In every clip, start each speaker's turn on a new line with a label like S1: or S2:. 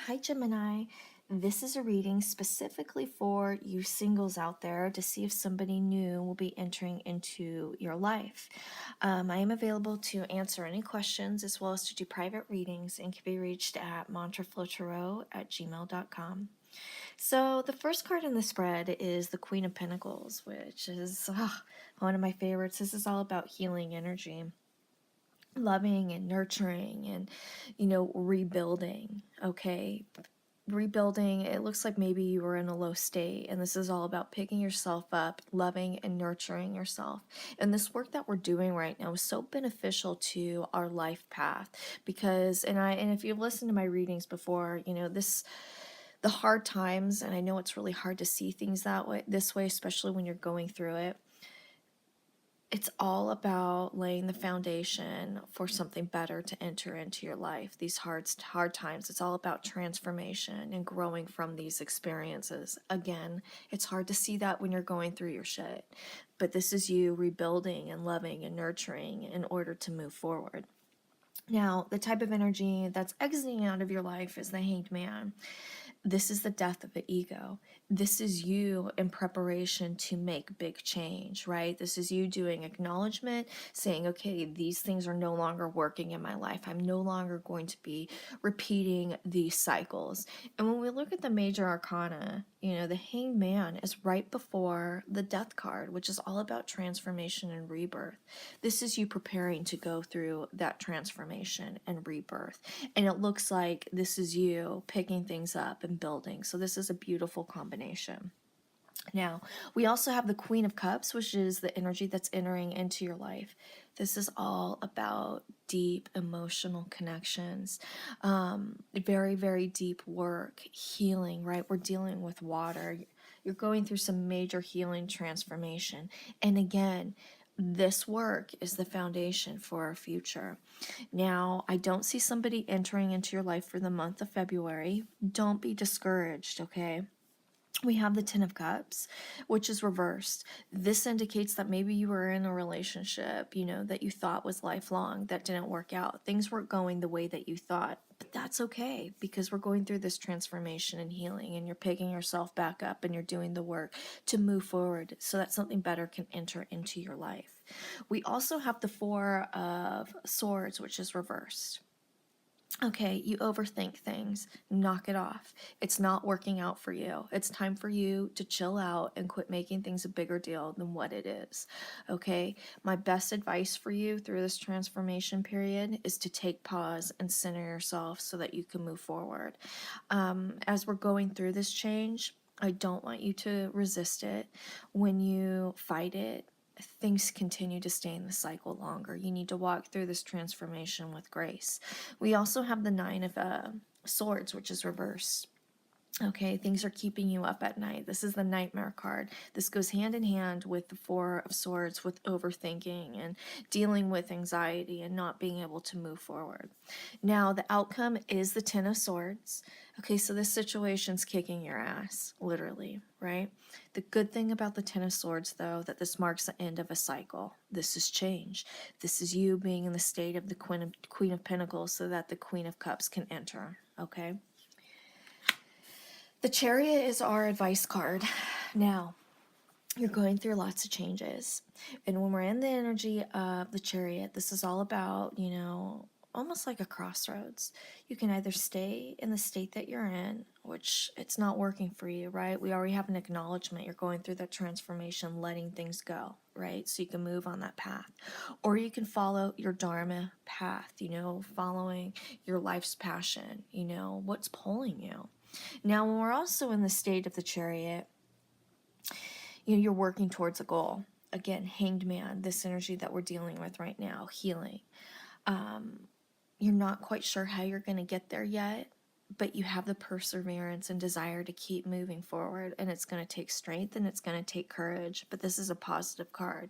S1: Hi, Gemini. This is a reading specifically for you singles out there to see if somebody new will be entering into your life. I am available to answer any questions as well as to do private readings and can be reached at mantraflowtarot@gmail.com. So, the first card in the spread is the Queen of Pentacles, which is one of my favorites. This is all about healing energy, loving and nurturing and rebuilding. Okay, rebuilding. It looks like maybe you were in a low state, and this is all about picking yourself up, loving and nurturing yourself. And this work that we're doing right now is so beneficial to our life path, because and if you've listened to my readings before, the hard times, and I know it's really hard to see things this way, especially when you're going through it. It's all about laying the foundation for something better to enter into your life. These hard times, it's all about transformation and growing from these experiences. Again, it's hard to see that when you're going through your shit, but this is you rebuilding and loving and nurturing in order to move forward. Now, the type of energy that's exiting out of your life is the Hanged Man. This is the death of the ego. This is you in preparation to make big change, right? This is you doing acknowledgement, saying, okay, these things are no longer working in my life. I'm no longer going to be repeating these cycles. And when we look at the major arcana, the Hanged Man is right before the Death card, which is all about transformation and rebirth. This is you preparing to go through that transformation and rebirth. And it looks like this is you picking things up and building. So this is a beautiful combination. Now, we also have the Queen of Cups, which is the energy that's entering into your life. This is all about deep emotional connections, very, very deep work, healing, right? We're dealing with water. You're going through some major healing transformation. And again, this work is the foundation for our future. Now, I don't see somebody entering into your life for the month of February. Don't be discouraged, okay? We have the Ten of Cups, which is reversed. This indicates that maybe you were in a relationship, that you thought was lifelong, that didn't work out. Things weren't going the way that you thought, but that's okay, because we're going through this transformation and healing, and you're picking yourself back up and you're doing the work to move forward so that something better can enter into your life. We also have the Four of Swords, which is reversed. Okay, you overthink things. Knock it off. It's not working out for you. It's time for you to chill out and quit making things a bigger deal than what it is. Okay, my best advice for you through this transformation period is to take pause and center yourself so that you can move forward. As we're going through this change, I don't want you to resist it. When you fight it, things continue to stay in the cycle longer. You need to walk through this transformation with grace. We also have the Nine of Swords, which is reversed. Okay, things are keeping you up at night. This is the Nightmare card. This goes hand in hand with the Four of Swords, with overthinking and dealing with anxiety and not being able to move forward. Now, the outcome is the Ten of Swords. Okay, so this situation's kicking your ass, literally, right? The good thing about the Ten of Swords, though, that this marks the end of a cycle. This is change. This is you being in the state of the Queen of Pentacles so that the Queen of Cups can enter, okay? The Chariot is our advice card. Now, you're going through lots of changes. And when we're in the energy of the Chariot, this is all about, almost like a crossroads. You can either stay in the state that you're in, which it's not working for you, right? We already have an acknowledgement. You're going through that transformation, letting things go, right? So you can move on that path. Or you can follow your Dharma path, following your life's passion, what's pulling you. Now, when we're also in the state of the Chariot, you're working towards a goal. Again, Hanged Man, this energy that we're dealing with right now, healing. You're not quite sure how you're going to get there yet, but you have the perseverance and desire to keep moving forward, and it's going to take strength and it's going to take courage. But this is a positive card,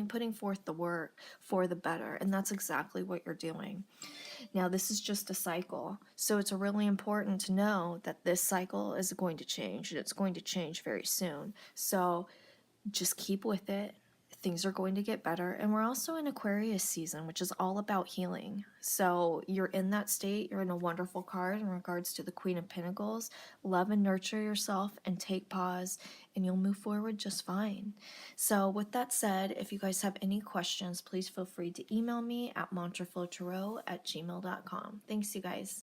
S1: putting forth the work for the better, and that's exactly what you're doing. Now, this is just a cycle, so it's really important to know that this cycle is going to change, and it's going to change very soon. So just keep with it. things are going to get better. And we're also in Aquarius season, which is all about healing. So you're in that state. You're in a wonderful card in regards to the Queen of Pentacles. Love and nurture yourself and take pause, and you'll move forward just fine. So with that said, if you guys have any questions, please feel free to email me at mantraflowtarot@gmail.com. Thanks, you guys.